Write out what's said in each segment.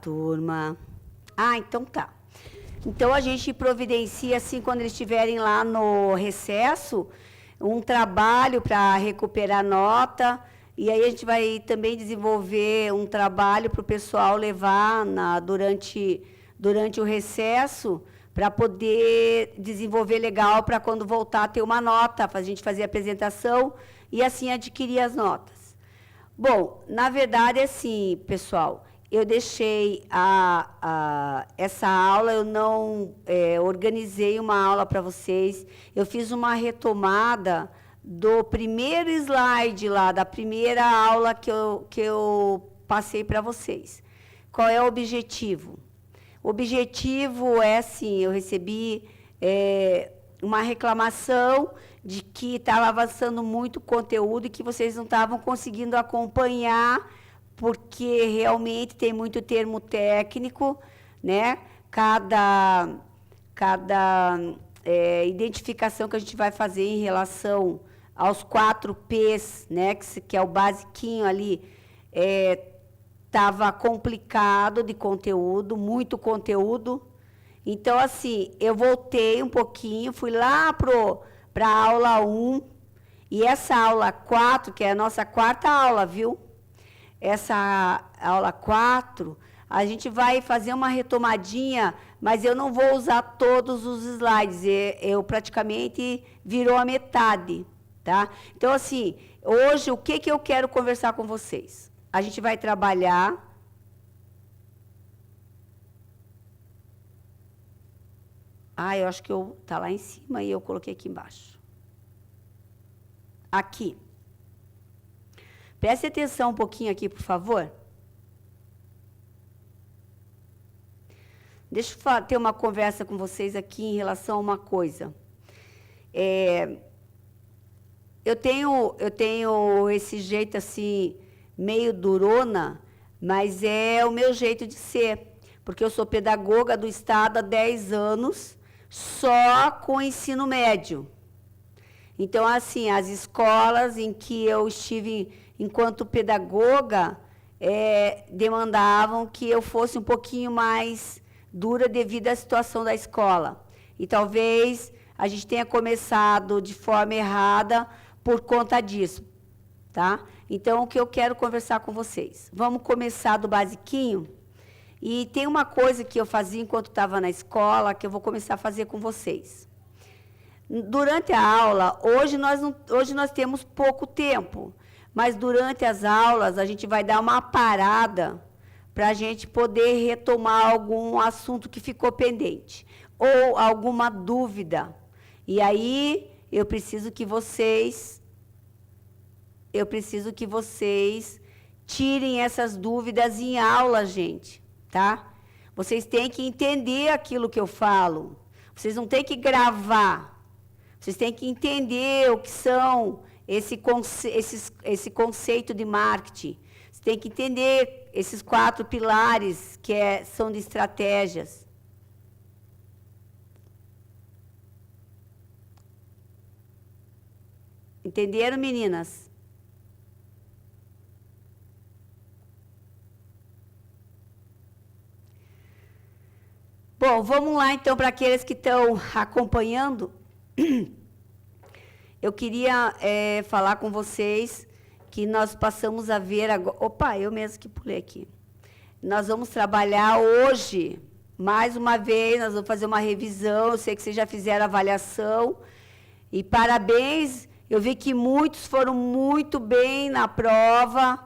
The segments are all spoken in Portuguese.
turma. Ah, então tá. Então, a gente providencia, assim, quando eles estiverem lá no recesso, um trabalho para recuperar nota, e aí a gente vai também desenvolver um trabalho para o pessoal levar durante o recesso, para poder desenvolver legal, para quando voltar ter uma nota, para a gente fazer a apresentação e assim adquirir as notas. Bom, na verdade, assim, pessoal, eu deixei essa aula, eu não organizei uma aula para vocês, eu fiz uma retomada do primeiro slide lá, da primeira aula que eu passei para vocês. Qual é o objetivo? O objetivo é, assim, eu recebi uma reclamação de que estava avançando muito conteúdo e que vocês não estavam conseguindo acompanhar, porque realmente tem muito termo técnico, né? Cada identificação que a gente vai fazer em relação aos 4 P's, né? Que é o basiquinho ali, estava complicado de conteúdo, muito conteúdo. Então, assim, eu voltei um pouquinho, fui lá para a aula 1, e essa aula 4, que é a nossa quarta aula, viu? Essa aula 4, a gente vai fazer uma retomadinha, mas eu não vou usar todos os slides, eu praticamente virou a metade, tá? Então, assim, hoje, o que eu quero conversar com vocês? A gente vai trabalhar... Ah, eu acho que tá lá em cima e eu coloquei aqui embaixo. Aqui. Preste atenção um pouquinho aqui, por favor. Deixa eu ter uma conversa com vocês aqui em relação a uma coisa. Eu tenho esse jeito assim, meio durona, mas é o meu jeito de ser. Porque eu sou pedagoga do Estado há 10 anos, só com ensino médio. Então, assim, as escolas em que eu estive enquanto pedagoga demandavam que eu fosse um pouquinho mais dura devido à situação da escola. E talvez a gente tenha começado de forma errada por conta disso, tá? Então, o que eu quero conversar com vocês? Vamos começar do basiquinho? E tem uma coisa que eu fazia enquanto estava na escola, que eu vou começar a fazer com vocês. Durante a aula, hoje nós temos pouco tempo, mas durante as aulas a gente vai dar uma parada para a gente poder retomar algum assunto que ficou pendente, ou alguma dúvida. E aí, eu preciso que vocês tirem essas dúvidas em aula, gente. Tá? Vocês têm que entender aquilo que eu falo. Vocês não têm que gravar. Vocês têm que entender o que são esse conceito de marketing. Vocês têm que entender esses 4 pilares que são de estratégias. Entenderam, meninas? Bom, vamos lá, então, para aqueles que estão acompanhando. Eu queria falar com vocês que nós passamos a ver agora... Opa, eu mesmo que pulei aqui. Nós vamos trabalhar hoje, mais uma vez, nós vamos fazer uma revisão. Eu sei que vocês já fizeram a avaliação. E parabéns, eu vi que muitos foram muito bem na prova.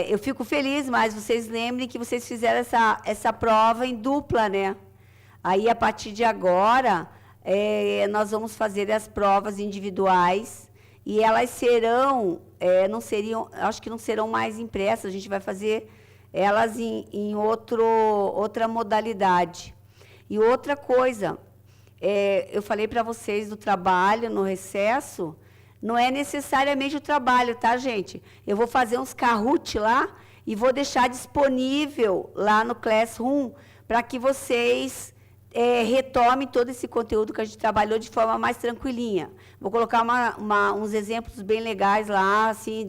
Eu fico feliz, mas vocês lembrem que vocês fizeram essa prova em dupla, né? Aí, a partir de agora, nós vamos fazer as provas individuais e elas acho que não serão mais impressas, a gente vai fazer elas em outra modalidade. E outra coisa, eu falei para vocês do trabalho no recesso. Não é necessariamente o trabalho, tá, gente? Eu vou fazer uns Kahoot lá e vou deixar disponível lá no Classroom para que vocês retomem todo esse conteúdo que a gente trabalhou de forma mais tranquilinha. Vou colocar uns exemplos bem legais lá, assim,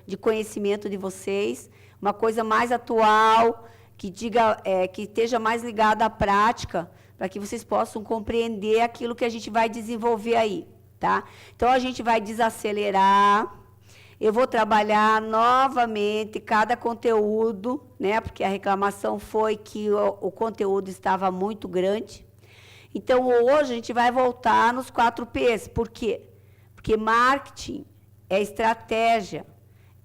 de conhecimento de vocês, uma coisa mais atual, que diga, que esteja mais ligada à prática, para que vocês possam compreender aquilo que a gente vai desenvolver aí, tá? Então, a gente vai desacelerar, eu vou trabalhar novamente cada conteúdo, né? Porque a reclamação foi que o conteúdo estava muito grande. Então, hoje, a gente vai voltar nos 4 P's. Por quê? Porque marketing é estratégia,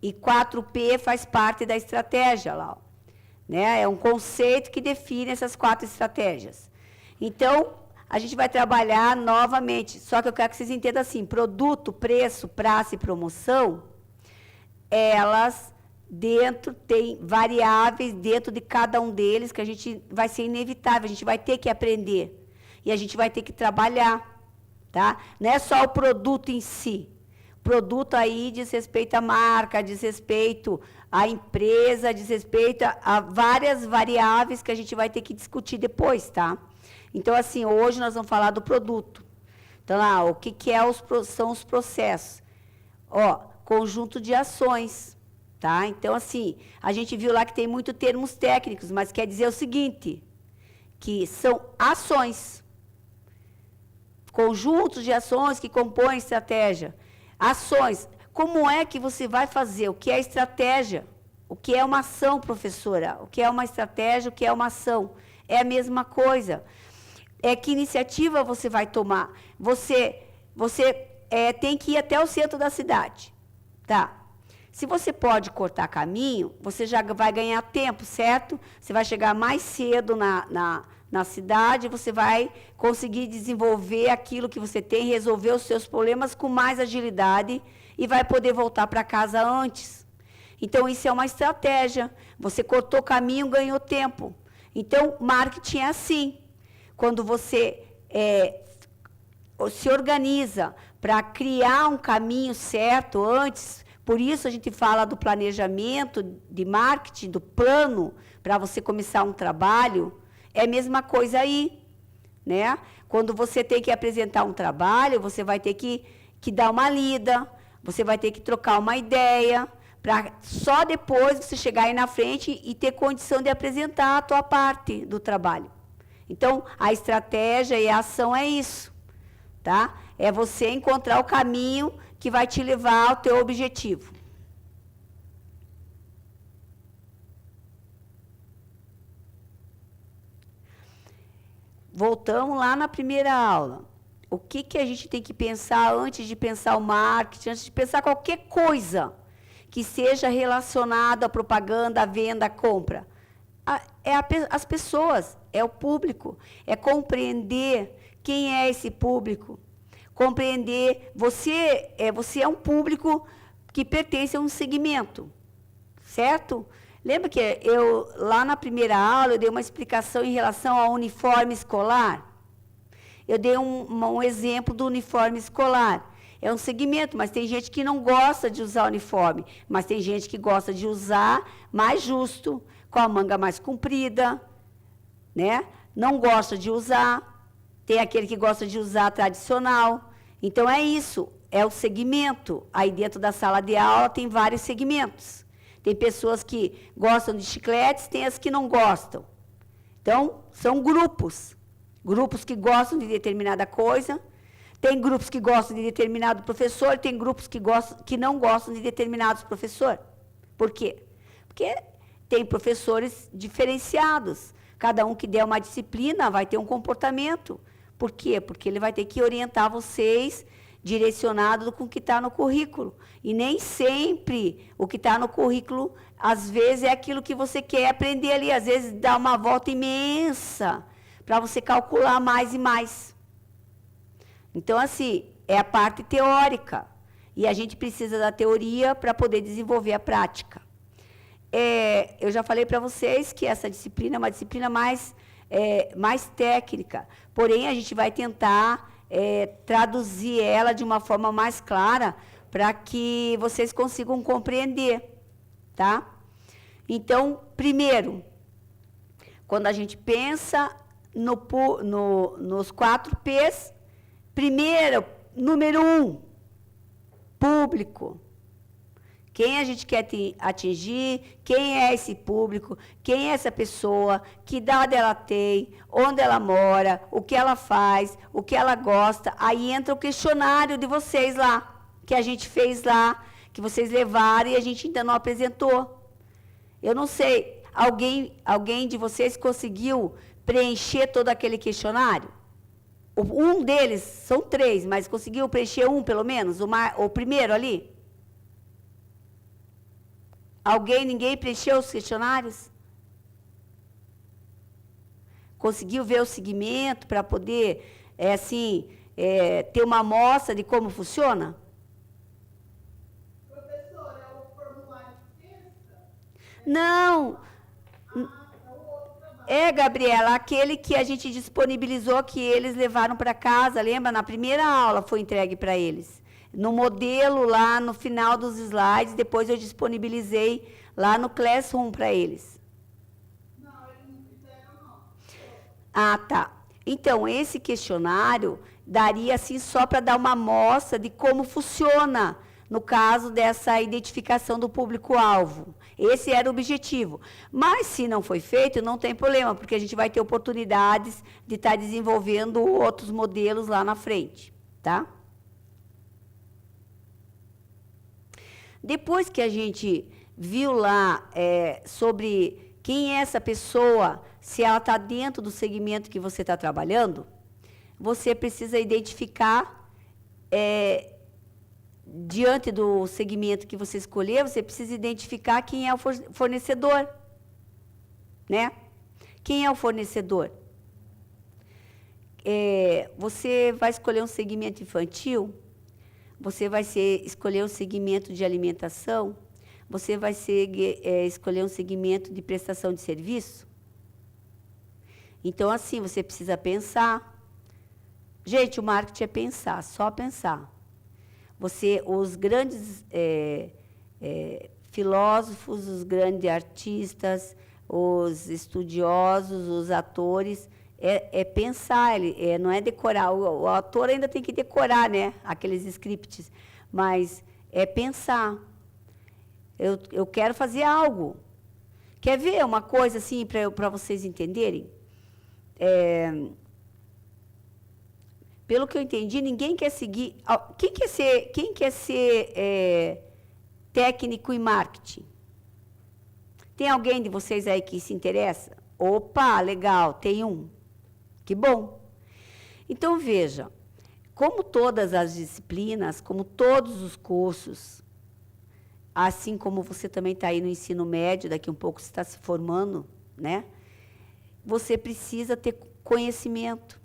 e 4P faz parte da estratégia lá, ó, né? É um conceito que define essas 4 estratégias. Então, a gente vai trabalhar novamente, só que eu quero que vocês entendam assim, produto, preço, praça e promoção, elas tem variáveis dentro de cada um deles que a gente vai ser inevitável, a gente vai ter que aprender. E a gente vai ter que trabalhar, tá? Não é só o produto em si. Produto aí diz respeito à marca, diz respeito à empresa, diz respeito a várias variáveis que a gente vai ter que discutir depois, tá? Então, assim, hoje nós vamos falar do produto. Então, lá, o que são os processos? Ó, conjunto de ações, tá? Então, assim, a gente viu lá que tem muitos termos técnicos, mas quer dizer o seguinte, que são ações, conjuntos de ações que compõem a estratégia. Ações, como é que você vai fazer? O que é estratégia? O que é uma ação, professora? O que é uma estratégia? O que é uma ação? É a mesma coisa. É que iniciativa você vai tomar? Você tem que ir até o centro da cidade, tá? Se você pode cortar caminho, você já vai ganhar tempo, certo? Você vai chegar mais cedo na cidade, você vai conseguir desenvolver aquilo que você tem, resolver os seus problemas com mais agilidade e vai poder voltar para casa antes. Então, isso é uma estratégia. Você cortou caminho, ganhou tempo. Então, marketing é assim. Quando você se organiza para criar um caminho certo antes, por isso a gente fala do planejamento de marketing, do plano, para você começar um trabalho, é a mesma coisa aí, né? Quando você tem que apresentar um trabalho, você vai ter que dar uma lida, você vai ter que trocar uma ideia, para só depois você chegar aí na frente e ter condição de apresentar a tua parte do trabalho. Então, a estratégia e a ação é isso, tá? É você encontrar o caminho que vai te levar ao teu objetivo. Voltamos lá na primeira aula. O que a gente tem que pensar antes de pensar o marketing, antes de pensar qualquer coisa que seja relacionada à propaganda, à venda, à compra? As pessoas, é o público, é compreender quem é esse público, compreender, você é um público que pertence a um segmento, certo? Lembra que lá na primeira aula, eu dei uma explicação em relação ao uniforme escolar? Eu dei um exemplo do uniforme escolar. É um segmento, mas tem gente que não gosta de usar uniforme, mas tem gente que gosta de usar mais justo, com a manga mais comprida, né? Não gosta de usar, tem aquele que gosta de usar tradicional. Então, é isso, é o segmento. Aí, dentro da sala de aula, tem vários segmentos. Tem pessoas que gostam de chicletes, tem as que não gostam. Então, são grupos. Grupos que gostam de determinada coisa, tem grupos que gostam de determinado professor, tem grupos que não gostam de determinados professores. Por quê? Porque tem professores diferenciados. Cada um que der uma disciplina vai ter um comportamento. Por quê? Porque ele vai ter que orientar vocês direcionado com o que está no currículo. E nem sempre o que está no currículo, às vezes, é aquilo que você quer aprender ali. Às vezes, dá uma volta imensa para você calcular mais e mais. Então, assim, é a parte teórica. E a gente precisa da teoria para poder desenvolver a prática. Eu já falei para vocês que essa disciplina é uma disciplina mais técnica. Porém, a gente vai tentar traduzir ela de uma forma mais clara para que vocês consigam compreender, tá? Então, primeiro, quando a gente pensa nos 4 P's, primeiro, número 1, público. quem a gente quer atingir, quem é esse público, quem é essa pessoa, que idade ela tem, onde ela mora, o que ela faz, o que ela gosta. Aí entra o questionário de vocês lá, que a gente fez lá, que vocês levaram e a gente ainda não apresentou. Eu não sei, alguém de vocês conseguiu preencher todo aquele questionário? Um deles, são 3, mas conseguiu preencher um, pelo menos? O primeiro ali? Ninguém preencheu os questionários? Conseguiu ver o segmento para poder, ter uma amostra de como funciona? Professora, é o formulário de sexta? Não. É o outro trabalho. Gabriela, aquele que a gente disponibilizou, que eles levaram para casa, lembra? Na primeira aula foi entregue para eles. No modelo, lá no final dos slides, depois eu disponibilizei lá no Classroom para eles. Não, eles não fizeram, não. Ah, tá. Então, esse questionário daria, assim, só para dar uma amostra de como funciona, no caso dessa identificação do público-alvo. Esse era o objetivo. Mas, se não foi feito, não tem problema, porque a gente vai ter oportunidades de estar desenvolvendo outros modelos lá na frente, tá? Depois que a gente viu lá sobre quem é essa pessoa, se ela está dentro do segmento que você está trabalhando, você precisa identificar, diante do segmento que você escolher, você precisa identificar quem é o fornecedor, né? Quem é o fornecedor? Você vai escolher um segmento infantil, você vai escolher um segmento de alimentação, você vai escolher um segmento de prestação de serviço. Então, assim, você precisa pensar. Gente, o marketing é pensar, só pensar. Os grandes filósofos, os grandes artistas, os estudiosos, os atores, pensar, não é decorar. O ator ainda tem que decorar, né, aqueles scripts, mas é pensar. Eu quero fazer algo. Quer ver uma coisa assim para vocês entenderem? Pelo que eu entendi, ninguém quer seguir. Quem quer ser técnico em marketing? Tem alguém de vocês aí que se interessa? Opa, legal, tem um. Que bom. Então, veja, como todas as disciplinas, como todos os cursos, assim como você também está aí no ensino médio, daqui um pouco você está se formando, né? Você precisa ter conhecimento.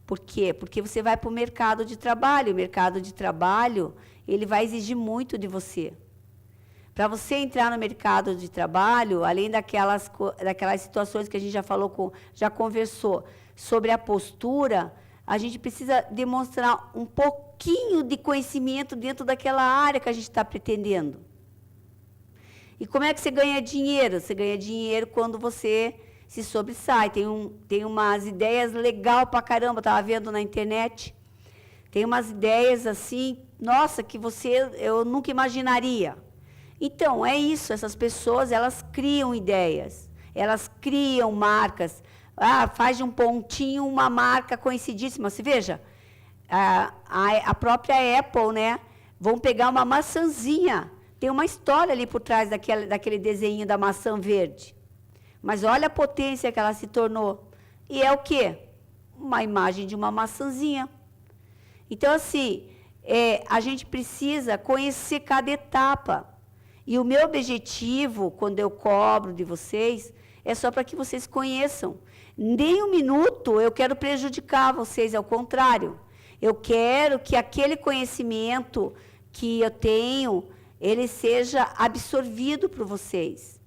Por quê? Porque você vai para o mercado de trabalho. O mercado de trabalho, ele vai exigir muito de você. Para você entrar no mercado de trabalho, além daquelas situações que a gente já conversou sobre a postura, a gente precisa demonstrar um pouquinho de conhecimento dentro daquela área que a gente está pretendendo. E como é que você ganha dinheiro? Você ganha dinheiro quando você se sobressai. Tem umas ideias legais pra caramba, estava vendo na internet. Tem umas ideias assim, nossa, que eu nunca imaginaria. Então, é isso, essas pessoas, elas criam ideias, elas criam marcas. Faz de um pontinho uma marca conhecidíssima. Você veja, a própria Apple, né? Vão pegar uma maçãzinha. Tem uma história ali por trás daquele desenho da maçã verde. Mas olha a potência que ela se tornou. E é o quê? Uma imagem de uma maçãzinha. Então, assim, a gente precisa conhecer cada etapa. E o meu objetivo, quando eu cobro de vocês, é só para que vocês conheçam. Nem um minuto eu quero prejudicar vocês, ao contrário. Eu quero que aquele conhecimento que eu tenho, ele seja absorvido por vocês,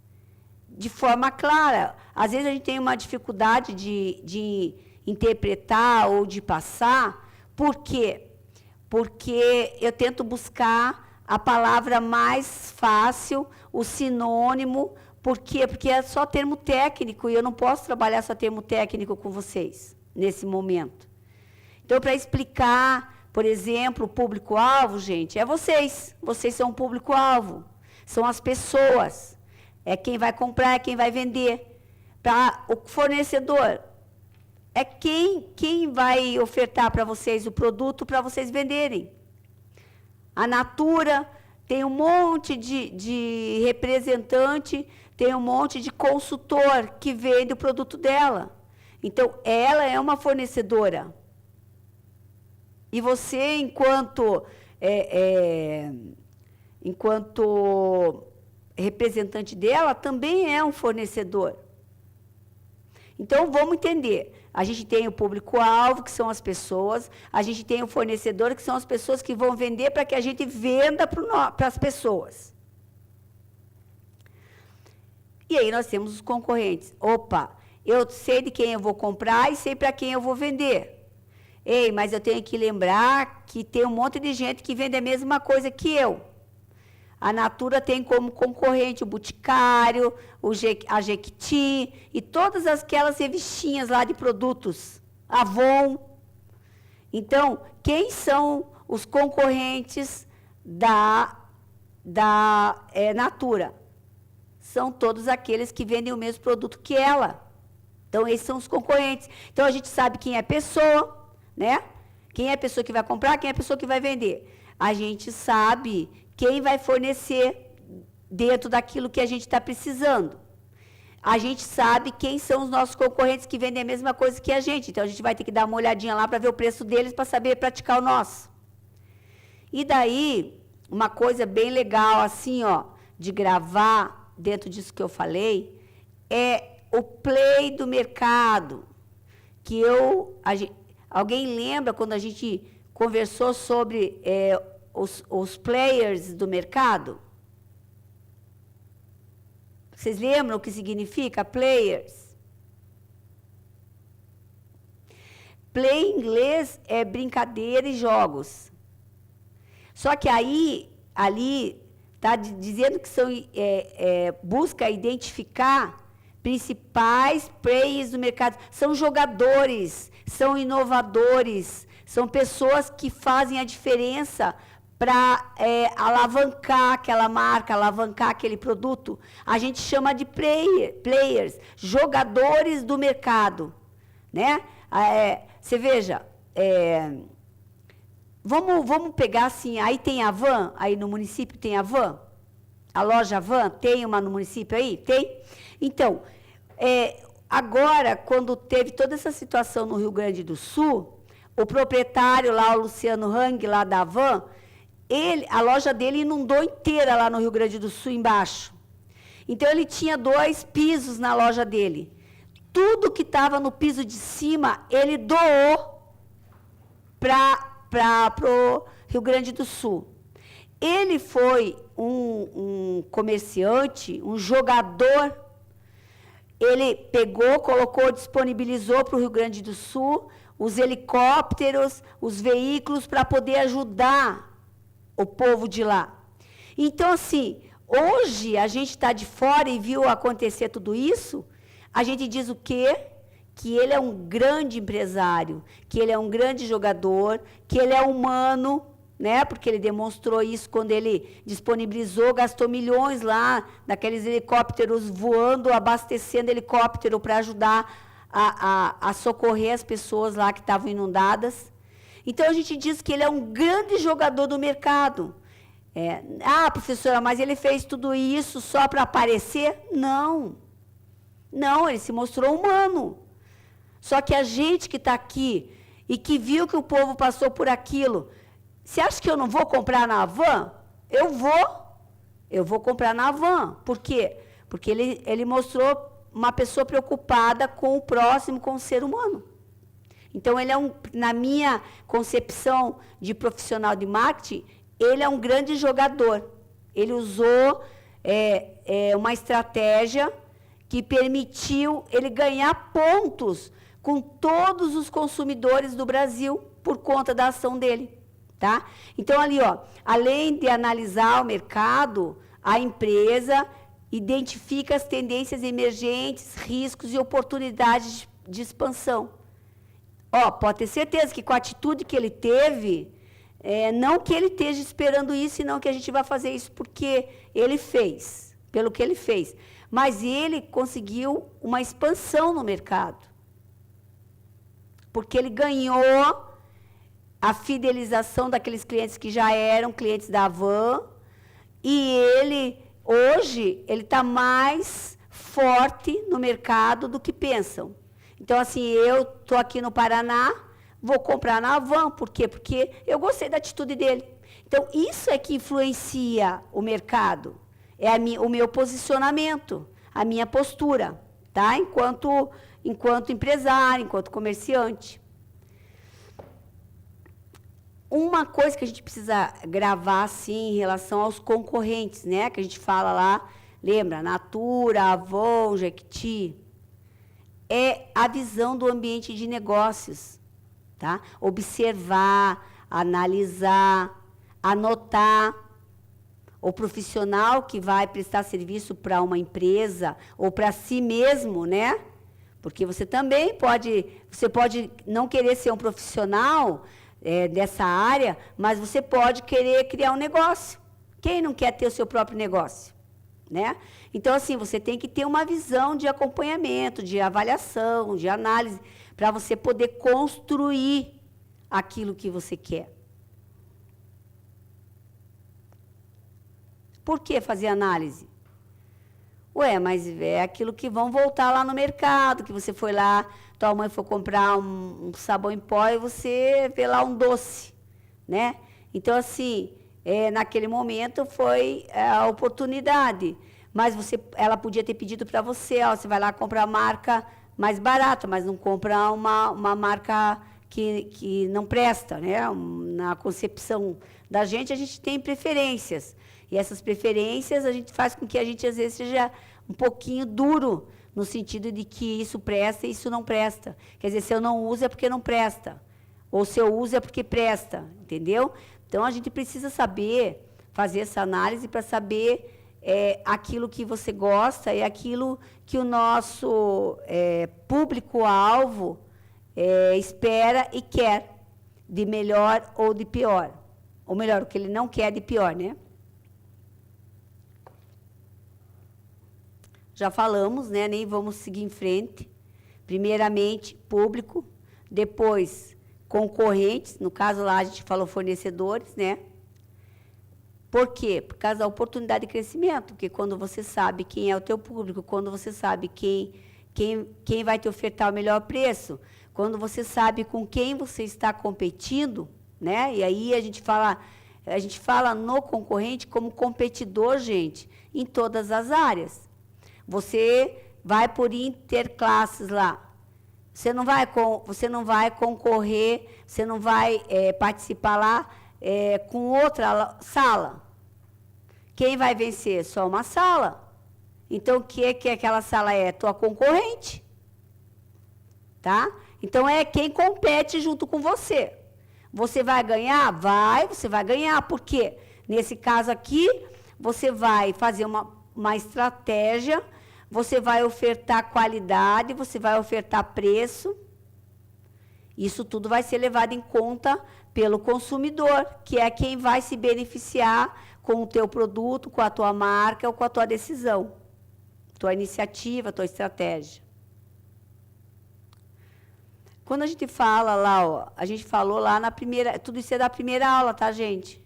de forma clara. Às vezes a gente tem uma dificuldade de interpretar ou de passar. Por quê? Porque eu tento buscar a palavra mais fácil, o sinônimo. Por quê? Porque é só termo técnico e eu não posso trabalhar só termo técnico com vocês, nesse momento. Então, para explicar, por exemplo, o público-alvo, gente, é vocês. Vocês são o público-alvo. são as pessoas. É quem vai comprar, é quem vai vender. Para o fornecedor, é quem vai ofertar para vocês o produto para vocês venderem. A Natura tem um monte de representante, tem um monte de consultor que vende o produto dela. Então, ela é uma fornecedora. E você, enquanto representante dela, também é um fornecedor. Então, vamos entender. A gente tem o público-alvo, que são as pessoas. A gente tem o fornecedor, que são as pessoas que vão vender para que a gente venda para as pessoas. E aí nós temos os concorrentes. Opa, eu sei de quem eu vou comprar e sei para quem eu vou vender. Ei, mas eu tenho que lembrar que tem um monte de gente que vende a mesma coisa que eu. A Natura tem como concorrente o Boticário, a Jequiti e todas aquelas revistinhas lá de produtos, Avon. Então, quem são os concorrentes da Natura? São todos aqueles que vendem o mesmo produto que ela. Então, esses são os concorrentes. Então, a gente sabe quem é a pessoa, né? Quem é a pessoa que vai comprar, quem é a pessoa que vai vender. A gente sabe quem vai fornecer dentro daquilo que a gente está precisando. A gente sabe quem são os nossos concorrentes que vendem a mesma coisa que a gente. Então, a gente vai ter que dar uma olhadinha lá para ver o preço deles, para saber praticar o nosso. E daí, uma coisa bem legal, assim, ó, de gravar dentro disso que eu falei, é o play do mercado. Que alguém lembra quando a gente conversou sobre os players do mercado? Vocês lembram o que significa players? Play em inglês é brincadeira e jogos. Só que ali está dizendo que busca identificar principais players do mercado. São jogadores, são inovadores, são pessoas que fazem a diferença para alavancar aquela marca, alavancar aquele produto. A gente chama de players, jogadores do mercado, né? Você veja, vamos pegar assim, aí tem a Van, aí no município tem a Van, a loja Van, tem uma no município aí? Tem? Então, agora, quando teve toda essa situação no Rio Grande do Sul, o proprietário lá, o Luciano Hang, lá da Van, a loja dele inundou inteira lá no Rio Grande do Sul, embaixo. Então, ele tinha 2 pisos na loja dele. Tudo que estava no piso de cima, ele doou para o Rio Grande do Sul. Ele foi um comerciante, um jogador. Ele pegou, colocou, disponibilizou para o Rio Grande do Sul os helicópteros, os veículos, para poder ajudar o povo de lá. Então, assim, hoje a gente está de fora e viu acontecer tudo isso, a gente diz o quê? Que ele é um grande empresário, que ele é um grande jogador, que ele é humano, né? Porque ele demonstrou isso quando ele disponibilizou, gastou milhões lá naqueles helicópteros voando, abastecendo helicóptero para ajudar a socorrer as pessoas lá que estavam inundadas. Então, a gente diz que ele é um grande jogador do mercado. Professora, mas ele fez tudo isso só para aparecer? Não. Não, ele se mostrou humano. Só que a gente que está aqui e que viu que o povo passou por aquilo, você acha que eu não vou comprar na Van? Eu vou comprar na Van. Por quê? Porque ele mostrou uma pessoa preocupada com o próximo, com o ser humano. Então, ele na minha concepção de profissional de marketing, ele é um grande jogador. Ele usou uma estratégia que permitiu ele ganhar pontos com todos os consumidores do Brasil por conta da ação dele. Tá? Então, ali, ó, além de analisar o mercado, a empresa identifica as tendências emergentes, riscos e oportunidades de expansão. Pode ter certeza que com a atitude que ele teve, Não que ele esteja esperando isso, e não que a gente vai fazer isso porque ele fez, pelo que ele fez. Mas ele conseguiu uma expansão no mercado. Porque ele ganhou a fidelização daqueles clientes que já eram clientes da Havan. E ele, hoje, ele está mais forte no mercado do que pensam. Então, assim, eu estou aqui no Paraná, vou comprar na Havan. Por quê? Porque eu gostei da atitude dele. Então, isso é que influencia o mercado. É o meu posicionamento, a minha postura, tá? Enquanto empresário, enquanto comerciante. Uma coisa que a gente precisa gravar, assim, em relação aos concorrentes, né? Que a gente fala lá, lembra? Natura, Avon, Jequiti. É a visão do ambiente de negócios, tá? Observar, analisar, anotar. O profissional que vai prestar serviço para uma empresa ou para si mesmo, né? Porque você também pode não querer ser um profissional dessa área, mas você pode querer criar um negócio. Quem não quer ter o seu próprio negócio? Né? Então, assim, você tem que ter uma visão de acompanhamento, de avaliação, de análise, para você poder construir aquilo que você quer. Por que fazer análise? Mas é aquilo que vão voltar lá no mercado, que você foi lá, tua mãe foi comprar um sabão em pó e você vê lá um doce, né? Então, assim, naquele momento foi a oportunidade, mas ela podia ter pedido para você, você vai lá comprar a marca mais barata, mas não compra uma marca que não presta, né? Na concepção da gente, a gente tem preferências. E essas preferências a gente faz com que a gente, às vezes, seja um pouquinho duro, no sentido de que isso presta e isso não presta. Quer dizer, se eu não uso é porque não presta. Ou se eu uso é porque presta, entendeu? Então, a gente precisa saber, fazer essa análise para saber aquilo que você gosta e aquilo que o nosso público-alvo espera e quer, de melhor ou de pior. Ou melhor, o que ele não quer de pior, né? Já falamos, né? Nem vamos seguir em frente. Primeiramente, público, depois, concorrentes, no caso lá a gente falou fornecedores, né? Por quê? Por causa da oportunidade de crescimento, porque quando você sabe quem é o teu público, quando você sabe quem vai te ofertar o melhor preço, quando você sabe com quem você está competindo, né? E aí a gente fala no concorrente como competidor, gente, em todas as áreas. Você vai por interclasses lá. Você não vai concorrer, você não vai participar lá com outra sala. Quem vai vencer? Só uma sala. Então, o que aquela sala é? Tua concorrente. Tá? Então, é quem compete junto com você. Você vai ganhar? Você vai ganhar. Por quê? Nesse caso aqui, você vai fazer uma estratégia, você vai ofertar qualidade, você vai ofertar preço. Isso tudo vai ser levado em conta pelo consumidor, que é quem vai se beneficiar com o teu produto, com a tua marca ou com a tua decisão, tua iniciativa, tua estratégia. Quando a gente fala lá, a gente falou lá na primeira, tudo isso é da primeira aula, tá, gente?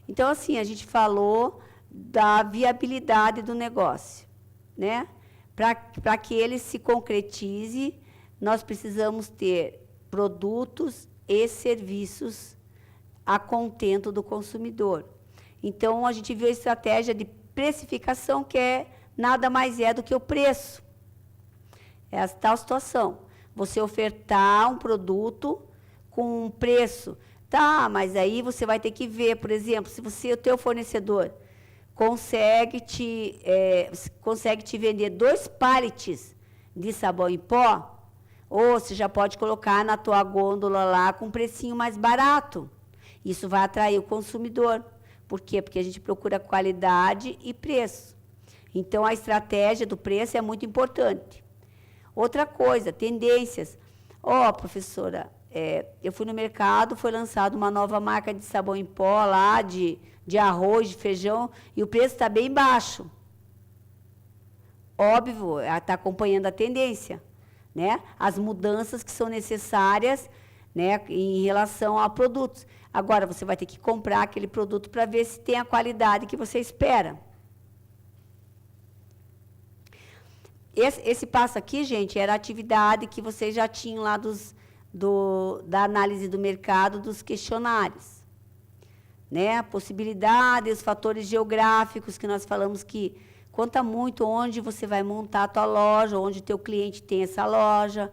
Então, assim, a gente falou da viabilidade do negócio, né? Para que ele se concretize, nós precisamos ter produtos e serviços a contento do consumidor. Então, a gente viu a estratégia de precificação, que nada mais é do que o preço. É a tal situação. Você ofertar um produto com um preço. Tá, mas aí você vai ter que ver, por exemplo, se o teu fornecedor consegue te vender 2 pallets de sabão em pó, ou você já pode colocar na tua gôndola lá com um precinho mais barato. Isso vai atrair o consumidor. Por quê? Porque a gente procura qualidade e preço. Então, a estratégia do preço é muito importante. Outra coisa, tendências. Professora, eu fui no mercado, foi lançada uma nova marca de sabão em pó lá, de arroz, de feijão, e o preço está bem baixo. Óbvio, está acompanhando a tendência, né? As mudanças que são necessárias, né, em relação a produtos. Agora, você vai ter que comprar aquele produto para ver se tem a qualidade que você espera. Esse passo aqui, gente, era a atividade que vocês já tinham lá da análise do mercado, dos questionários. Né? Possibilidades, fatores geográficos, que nós falamos que conta muito onde você vai montar a tua loja, onde o teu cliente tem essa loja,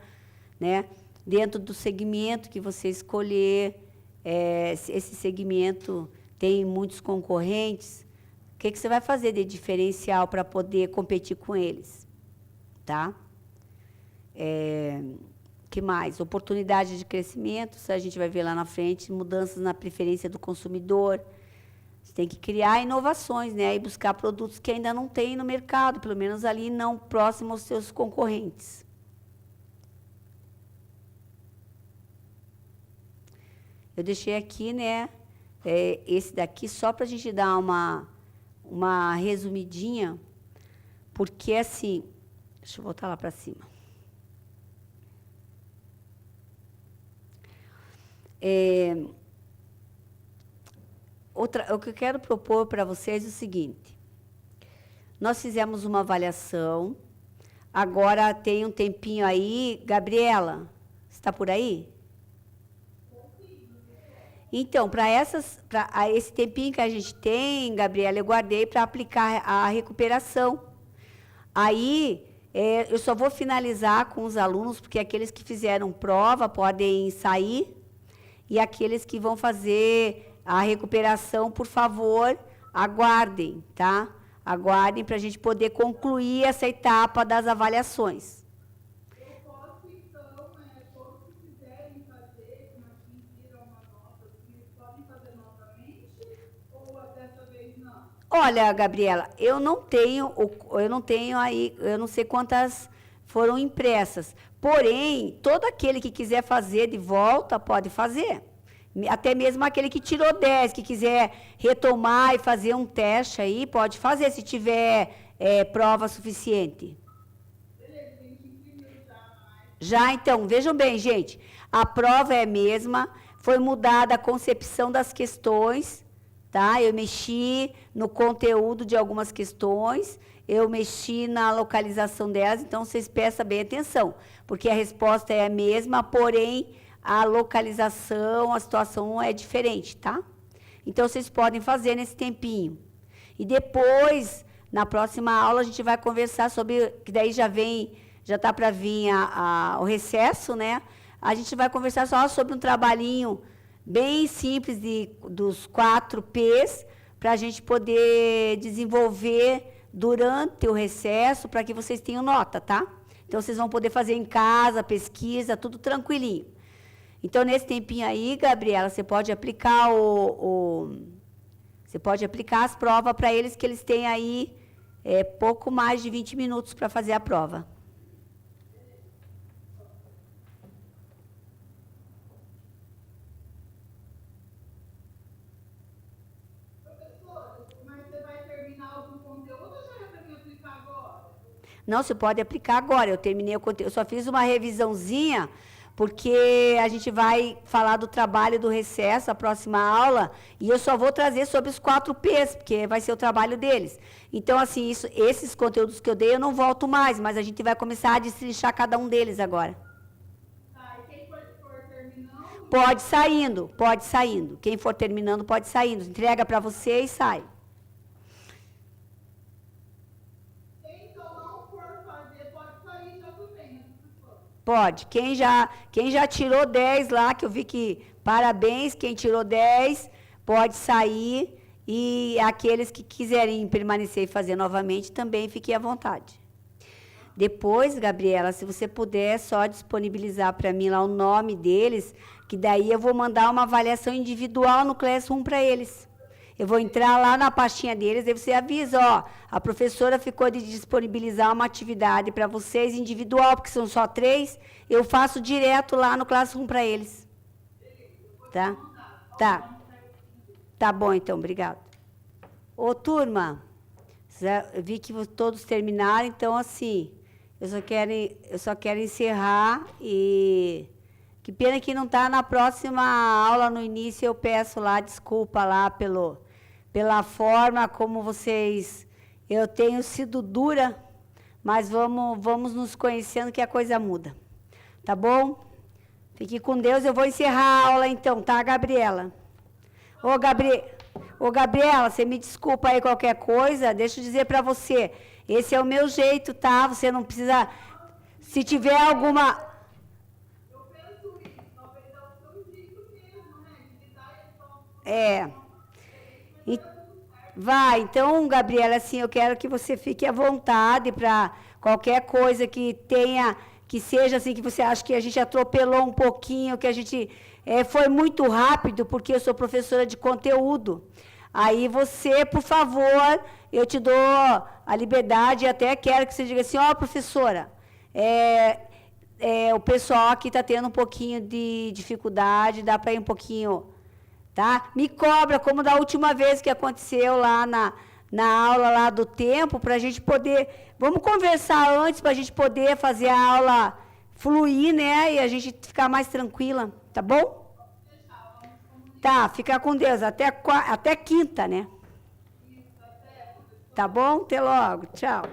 né? Dentro do segmento que você escolher, esse segmento tem muitos concorrentes, o que você vai fazer de diferencial para poder competir com eles? Tá? Que mais? Oportunidade de crescimento, a gente vai ver lá na frente, mudanças na preferência do consumidor. Você tem que criar inovações, né? E buscar produtos que ainda não tem no mercado, pelo menos ali não próximo aos seus concorrentes. Eu deixei aqui, né, esse daqui só para a gente dar uma resumidinha, porque assim, deixa eu voltar lá para cima. O que eu quero propor para vocês é o seguinte: nós fizemos uma avaliação, agora tem um tempinho aí, Gabriela, você está por aí? Então, para esse tempinho que a gente tem, Gabriela, eu guardei para aplicar a recuperação. Aí, eu só vou finalizar com os alunos, porque aqueles que fizeram prova podem sair, e aqueles que vão fazer a recuperação, por favor, aguardem, tá? Aguardem para a gente poder concluir essa etapa das avaliações. Eu posso, então, todos que quiserem fazer, que não atingiram uma nota, eles podem fazer novamente, ou dessa vez não? Olha, Gabriela, eu não tenho aí, eu não sei quantas foram impressas. Porém, todo aquele que quiser fazer de volta, pode fazer. Até mesmo aquele que tirou 10, que quiser retomar e fazer um teste aí, pode fazer, se tiver prova suficiente. Beleza, a gente imprimiu já mais. Já, então, vejam bem, gente, a prova é a mesma, foi mudada a concepção das questões, tá? Eu mexi no conteúdo de algumas questões, eu mexi na localização delas, então vocês prestem bem atenção, porque a resposta é a mesma, porém a localização, a situação é diferente, tá? Então, vocês podem fazer nesse tempinho. E depois, na próxima aula, a gente vai conversar sobre, que daí já está para vir o recesso, né? A gente vai conversar só sobre um trabalhinho bem simples dos 4 P's, para a gente poder desenvolver durante o recesso, para que vocês tenham nota, tá? Então, vocês vão poder fazer em casa, pesquisa, tudo tranquilinho. Então, nesse tempinho aí, Gabriela, você pode aplicar você pode aplicar as provas para eles, que eles têm aí pouco mais de 20 minutos para fazer a prova. Professora, mas você vai terminar algum conteúdo ou já é para mim aplicar agora? Não, você pode aplicar agora. Eu terminei o conteúdo, eu só fiz uma revisãozinha, porque a gente vai falar do trabalho do recesso, a próxima aula, e eu só vou trazer sobre os 4 P's, porque vai ser o trabalho deles. Então, assim, esses conteúdos que eu dei, eu não volto mais, mas a gente vai começar a destrinchar cada um deles agora. Tá, e quem for terminando, Pode saindo, pode saindo. Quem for terminando, pode saindo. Entrega para você e sai. quem então não for fazer, pode sair já também, né, professora? Pode. Quem já tirou 10 lá, que eu vi que parabéns, quem tirou 10, pode sair. E aqueles que quiserem permanecer e fazer novamente, também fiquem à vontade. Depois, Gabriela, se você puder só disponibilizar para mim lá o nome deles, que daí eu vou mandar uma avaliação individual no Classroom para eles. Eu vou entrar lá na pastinha deles, aí você avisa, ó, a professora ficou de disponibilizar uma atividade para vocês individual, porque são só 3, eu faço direto lá no Classroom para eles. Tá? Tá. Tá bom, então, obrigado. Ô, turma, eu vi que todos terminaram, então, assim, eu só quero encerrar e... Que pena que não está na próxima aula, no início, eu peço lá, desculpa lá pela forma como vocês... Eu tenho sido dura, mas vamos nos conhecendo que a coisa muda. Tá bom? Fique com Deus, eu vou encerrar a aula então, tá, Gabriela? Ô, Gabriela, você me desculpa aí qualquer coisa, deixa eu dizer para você, esse é o meu jeito, tá? Você não precisa... Se tiver alguma... É. Vai, então, Gabriela, assim, eu quero que você fique à vontade para qualquer coisa que tenha, que seja assim, que você acha que a gente atropelou um pouquinho, que a gente foi muito rápido, porque eu sou professora de conteúdo. Aí você, por favor, eu te dou a liberdade, até quero que você diga assim, ó, professora, o pessoal aqui está tendo um pouquinho de dificuldade, dá para ir um pouquinho... Tá? Me cobra, como da última vez que aconteceu lá na aula lá do tempo, para a gente poder... Vamos conversar antes para a gente poder fazer a aula fluir, né? E a gente ficar mais tranquila, tá bom? Tá, fica com Deus. Até quinta, né? Tá bom? Até logo. Tchau.